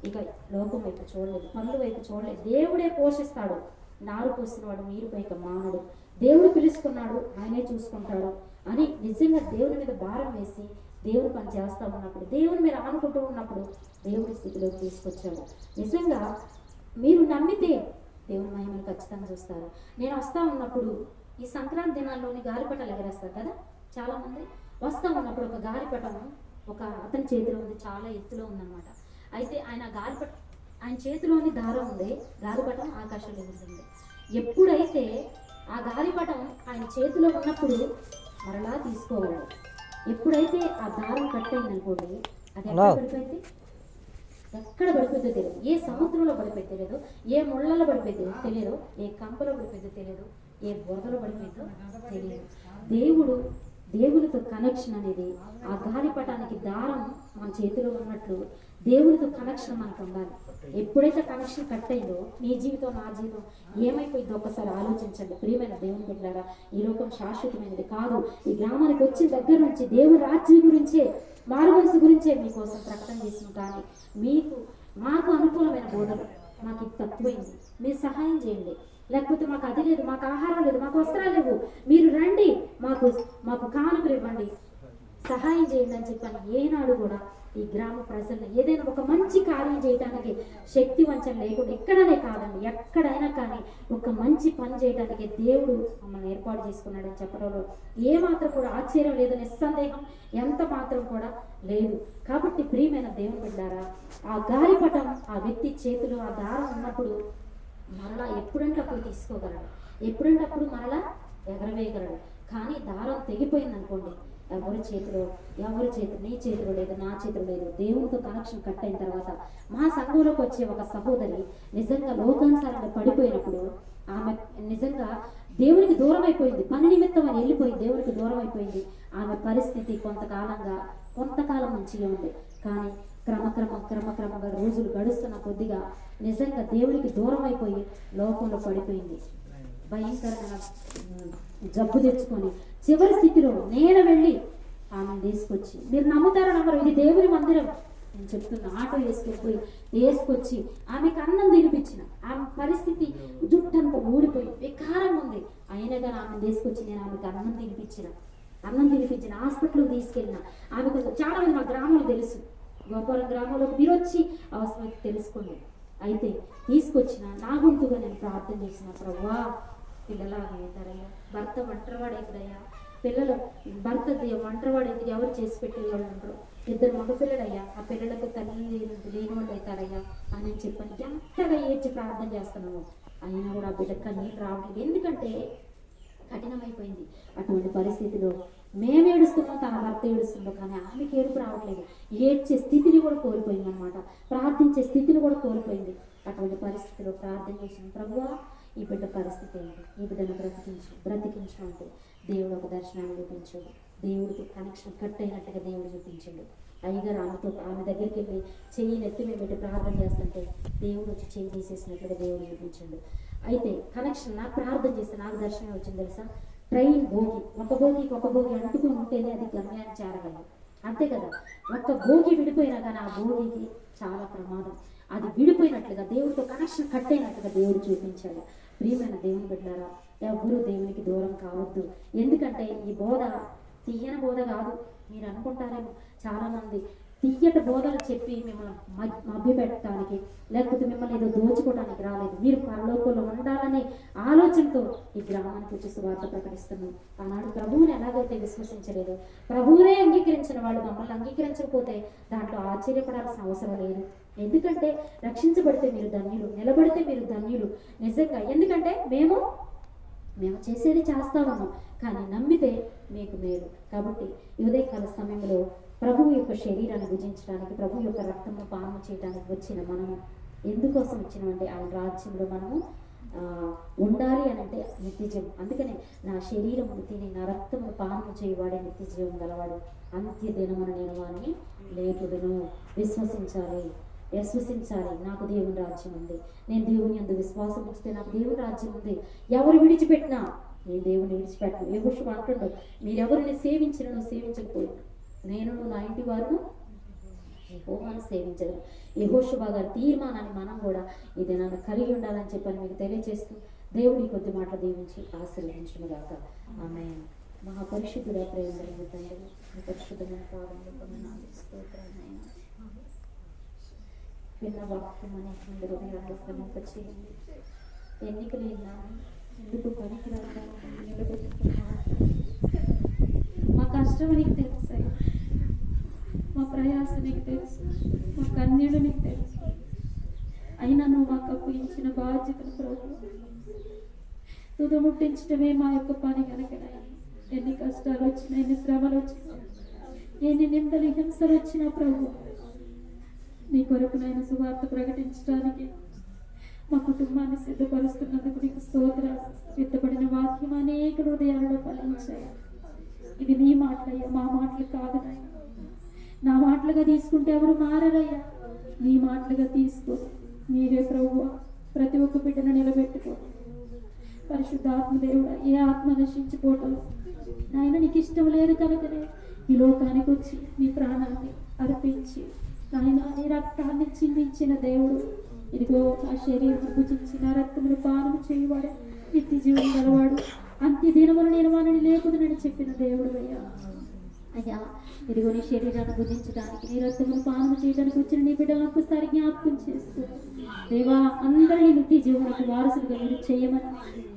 ఇక లోకం వైపు చూడలేదు, పనుల వైపు చూడలేదు. దేవుడే పోషిస్తాడు, నారు పోసినవాడు నీరు పైక మానడు. దేవుడు పిలుచుకున్నాడు, ఆయనే చూసుకుంటాడు. అని నిజంగా దేవుని మీద భారం వేసి దేవుని పని చేస్తూ ఉన్నప్పుడు, దేవుని మీద ఆనుకుంటూ ఉన్నప్పుడు దేవుడి స్థితిలోకి తీసుకొచ్చాడు. నిజంగా మీరు నమ్మితే దేవుని మహిమను ఖచ్చితంగా చూస్తారు. నేను వస్తూ ఉన్నప్పుడు ఈ సంక్రాంతి దినాల్లోని గాలిపటాలు ఎగరేస్తారు కదా చాలామంది. వస్తూ ఉన్నప్పుడు ఒక గాలిపటం ఒక అతని చేతిలో ఉంది, చాలా ఎత్తులో ఉందన్నమాట. అయితే ఆయన చేతిలోని దారం ఉంది, గాలిపటం ఆకాశంలో ఎగురుతుంది. ఎప్పుడైతే ఆ గాలిపటం ఆయన చేతిలో ఉన్నప్పుడు మరలా తీసుకోవాలి. ఎప్పుడైతే ఆ దారం కట్ అయింది అనుకోండి, అది ఎక్కడ పడిపోతుందో తెలియదు. ఏ సముద్రంలో పడిపోయిందో తెలియదు, ఏ ముళ్ళలో పడిపోయిందో తెలియదు, ఏ కంపలో పడిపోయిందో తెలియదు, ఏ బురదలో పడిపోయిందో తెలియదు. దేవునితో కనెక్షన్ అనేది, ఆ గాలిపటానికి దారం మన చేతిలో ఉన్నట్లు దేవునితో కనెక్షన్ మనకు ఉండాలి. ఎప్పుడైతే కనెక్షన్ కట్ అయిందో నీ జీవితం నా జీవితం ఏమైపోయిందో ఒక్కసారి ఆలోచించండి. ప్రియమైన దేవుని బిడ్డలారా, ఈ లోకం శాశ్వతమైనది కాదు. ఈ గ్రామానికి వచ్చిన దగ్గర నుంచి దేవుని రాజ్యం గురించే, మారు మనసు గురించే మీకోసం ప్రకటన చేసిన, కానీ మాకు అనుకూలమైన బోధలు మాకు ఇది తక్కువైంది, మీరు సహాయం చేయండి. లేకపోతే మాకు అది లేదు, మాకు ఆహారం లేదు, మాకు వస్త్రాలు లేవు, మీరు రండి, మాకు కానుకలు ఇవ్వండి, సహాయం చేయండి అని చెప్పాను. ఏనాడు కూడా ఈ గ్రామ ప్రజలను ఏదైనా ఒక మంచి కార్యం చేయడానికి శక్తి వంచన లేకుండా, ఎక్కడనే కాదండి ఎక్కడైనా కానీ ఒక మంచి పని చేయడానికి దేవుడు మమ్మల్ని ఏర్పాటు చేసుకున్నాడని చెప్పడంలో ఏమాత్రం కూడా ఆశ్చర్యం లేదు, నిస్సందేహం ఎంత మాత్రం కూడా లేదు. కాబట్టి ప్రియమైన దేవుని బిడ్డారా, ఆ గాలిపటం ఆ వ్యక్తి చేతిలో ఆ దారం ఉన్నప్పుడు మరలా ఎప్పుడంటే అప్పుడు తీసుకోగలడు, ఎప్పుడంటే అప్పుడు మరలా ఎగరవేయగలడు. కానీ దారం తెగిపోయింది అనుకోండి, ఎవరి చేతిలో నీ చేతిలో లేదు, నా చేతిలో లేదు. దేవునితో కనెక్షన్ కట్ అయిన తర్వాత మా సంఘంలోకి వచ్చే ఒక సహోదరి నిజంగా లోకానుసారంగా పడిపోయినప్పుడు ఆమె నిజంగా దేవునికి దూరం అయిపోయింది, పని నిమిత్తం అని వెళ్ళిపోయి దేవునికి దూరం అయిపోయింది. ఆమె పరిస్థితి కొంతకాలం మంచిగా ఉంది, కానీ క్రమక్రమంగా రోజులు గడుస్తున్న కొద్దిగా నిజంగా దేవునికి దూరం అయిపోయి లోకంలో పడిపోయింది. భయంకరమైన జబ్బు తెచ్చుకొని చివరి స్థితిలో నేను వెళ్ళి ఆమెను తీసుకొచ్చి, మీరు నమ్ముతారో నమ్మరు, ఇది దేవుని మందిరం నేను చెప్తున్నా, ఆటో వేసుకొచ్చి ఆమెకు అన్నం తినిపించిన. ఆమె పరిస్థితి జుట్టంతా ఊడిపోయి వికారంగా ఉంది, అయినా కానీ ఆమెను తీసుకొచ్చి నేను ఆమెకు అన్నం తినిపించిన హాస్పిటల్కి తీసుకెళ్ళిన. ఆమెకు చాలా మంది మా గ్రామంలో తెలుసు, గోపురం గ్రామంలోకి మీరు వచ్చి అవసరం తెలుసుకోండి. అయితే తీసుకొచ్చిన నా గొంతుగా నేను ప్రార్థన చేసిన, ప్రభువా పిల్లలాగా అవుతారయ్యా, భర్త ఒంటరివాడు ఎక్కడయ్యా, పిల్లలు భర్త ఒంటరివాడు ఎందుకు ఎవరు చేసి పెట్టేవాళ్ళు అంటారు, 2 మగ పిల్లలయ్యా, ఆ పిల్లలకు తల్లి లేని వాళ్ళు అవుతారయ్యా అని చెప్పని ఎంతగా ఏడ్చి ప్రార్థన చేస్తున్నాము. అయినా కూడా ఆ బిడ్డ కన్నీళ్ళు రావట్లేదు, ఎందుకంటే కఠినమైపోయింది. అటువంటి పరిస్థితిలో మేము ఏడుస్తున్నాం, తన భర్త ఏడుస్తుందో, కానీ ఆమెకి ఏడుపు రావట్లేదు. ఏడ్చే స్థితిని కూడా కోల్పోయింది అనమాట, ప్రార్థించే స్థితిని కూడా కోల్పోయింది. అటువంటి పరిస్థితిలో ప్రార్థన చేసిన, ప్రభువా ఈ బిడ్డ పరిస్థితి ఏంటి, ఈ బిడ్డను బ్రతికించు అంటే దేవుడు ఒక దర్శనాన్ని చూపించాడు. దేవుడికి కనెక్షన్ కట్ అయినట్టుగా దేవుడు చూపించాడు. అయ్యగారు ఆమె దగ్గరికి వెళ్ళి చెయ్యి నెత్తి మీద పెట్టి ప్రార్థన చేస్తుంటే దేవుడు వచ్చి చెయ్యి తీసేసినట్టుగా దేవుడు చూపించాడు. అయితే కనెక్షన్ నాకు ప్రార్థన చేస్తే నాకు దర్శనం వచ్చింది తెలుసా, ట్రైన్ భోగి ఒక భోగి అంటుకుని ఉంటేనే అది గమ్యాన్ని చేరగలదు, అంతే కదా. ఒక్క భోగి విడిపోయినా కానీ ఆ భోగికి చాలా ప్రమాదం. అది విడిపోయినట్లుగా దేవుడితో కనెక్షన్ కట్ అయినట్టుగా దేవుడు చూపించాడు. ప్రియమైన దేవుని బిడ్డలారా, ఎవరు దేవునికి దూరం కావద్దు. ఎందుకంటే ఈ బోధ తీయని బోధ కాదు. మీరు అనుకుంటారేమో చాలామంది తీయటి బోధలు చెప్పి మిమ్మల్ని మభ్యపెట్టడానికి, లేకపోతే మిమ్మల్ని ఏదో దోచుకోవడానికి రాలేదు. మీరు పరలోకంలో ఉండాలనే ఆలోచనతో ఈ గ్రామానికి వచ్చి సువార్త ప్రకటిస్తున్నాం. ఆనాడు ప్రభువుని ఎలాగైతే విశ్వసించలేదు, ప్రభువునే అంగీకరించిన వాళ్ళు మమ్మల్ని అంగీకరించకపోతే దాంట్లో ఆశ్చర్యపడాల్సిన అవసరం లేదు. ఎందుకంటే రక్షించబడితే మీరు ధన్యులు, నిలబడితే మీరు ధన్యులు నిజంగా. ఎందుకంటే మేము చేసేది చేస్తా ఉన్నాం, కానీ నమ్మితే మీకు మేలు. కాబట్టి ఈ ఉదయకాల సమయంలో ప్రభువు యొక్క శరీరాన్ని భుజించడానికి, ప్రభు యొక్క రక్తము పానము చేయడానికి వచ్చిన మనము ఎందుకోసం వచ్చినామంటే ఆయన రాజ్యంలో మనము ఉండాలి అని అంటే నిత్యజీవం. అందుకనే నా శరీరమును తిని నా రక్తమును పానము చేయవాడే నిత్యజీవం గలవాడు, అంత్య దినమున నేను వాడిని లేపుదును. విశ్వసించాలి. నాకు దేవుని రాజ్యం ఉంది, నేను దేవుని యందు విశ్వాసం ఉంచితే నాకు దేవుని రాజ్యం ఉంది. ఎవరు విడిచిపెట్టినా నేను దేవుని విడిచిపెట్టను. యెహోషువ అంటుండు, మీరెవరిని సేవించకపోయినా నేను నా ఇంటి వారును యెహోవాను సేవించదు. యెహోషువ గారి తీర్మానాన్ని మనం కూడా ఈ దినాన్ని కలిగి ఉండాలని చెప్పని మీకు తెలియజేస్తూ దేవుడి కొద్ది మాటలు దీవించి ఆశీర్వదించును గాక. ఆమేన్. మహాపరిశుద్ధుడా ప్రేమ తండ్రి, మీ పరిశుద్ధమైన పాదంలో కొందనాలు స్తోత్రాలైనా విన్న వాక్యం అనేటువంటి హృదయాల్లో ఫలింపచేయండి. ఎన్నికలు విన్నాను, ఎందుకు పనికిరాక నిలబెట్టుకున్నాను. మా కష్టం నీకు తెలుసు, మా ప్రయాస నీకు తెలుసు, మా కన్యలు నీకు తెలుసు. అయినా నువ్వు మాకు అప్పగించిన బాధ్యతను ప్రభు తుదముట్టించడమే మా యొక్క పని కనుకనైనా ఎన్ని కష్టాలు వచ్చినా, ఎన్ని శ్రమలు వచ్చినా, ఎన్ని నిందలు హింసలు వచ్చినా ప్రభు నీ కొరకునైనా సువార్త ప్రకటించడానికి మా కుటుంబాన్ని సిద్ధపరుస్తున్నందుకు నీకు స్తోత్రాలు. సిద్ధపడిన వాక్యం అనేక హృదయాలలో ఫలించాయి. ఇది నీ మాటలయ్యా, మా మాటలు కాదు నాయన. నా మాటలుగా తీసుకుంటే ఎవరు మారరయ్యా, నీ మాటలుగా తీసుకో. నీవే ప్రభువా ప్రతి ఒక్క బిడ్డను నిలబెట్టుకో. పరిశుద్ధాత్మ దేవుడా, ఏ ఆత్మ నశించిపోవటం నాయన నీకు ఇష్టం లేదు కనుకనే ఈ లోకానికి వచ్చి నీ ప్రాణాన్ని అర్పించి నాయన నీ రక్తాన్ని చిందించిన దేవుడు. ఇదిగో నా శరీరం భుజించిన రక్తమును పానము చేయువాడు నిత్య జీవం గలవాడు, అంత్య దినములు నేను వారిని లేకుదనని చెప్పిన దేవుడు అయ్యా. అయ్యా ఇదిగో నీ శరీరాన్ని భుజించడానికి, నీ రక్తమును పానము చేయడానికి వచ్చిన నీ బిడ్డలను ఒక్కసారి జ్ఞాపకం చేస్తూ దేవా అందరినీ నిత్య జీవనకు వారసులుగా మీరు చేయమని,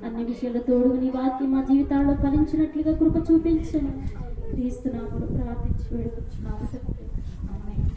అన్ని విషయాల తోడు నీ వాక్యం మా జీవితాల్లో ఫలించినట్లుగా కృప చూపించమని క్రీస్తునామములో ప్రార్థించి వేడుకుంటున్నాము తండ్రి. ఆమేన్.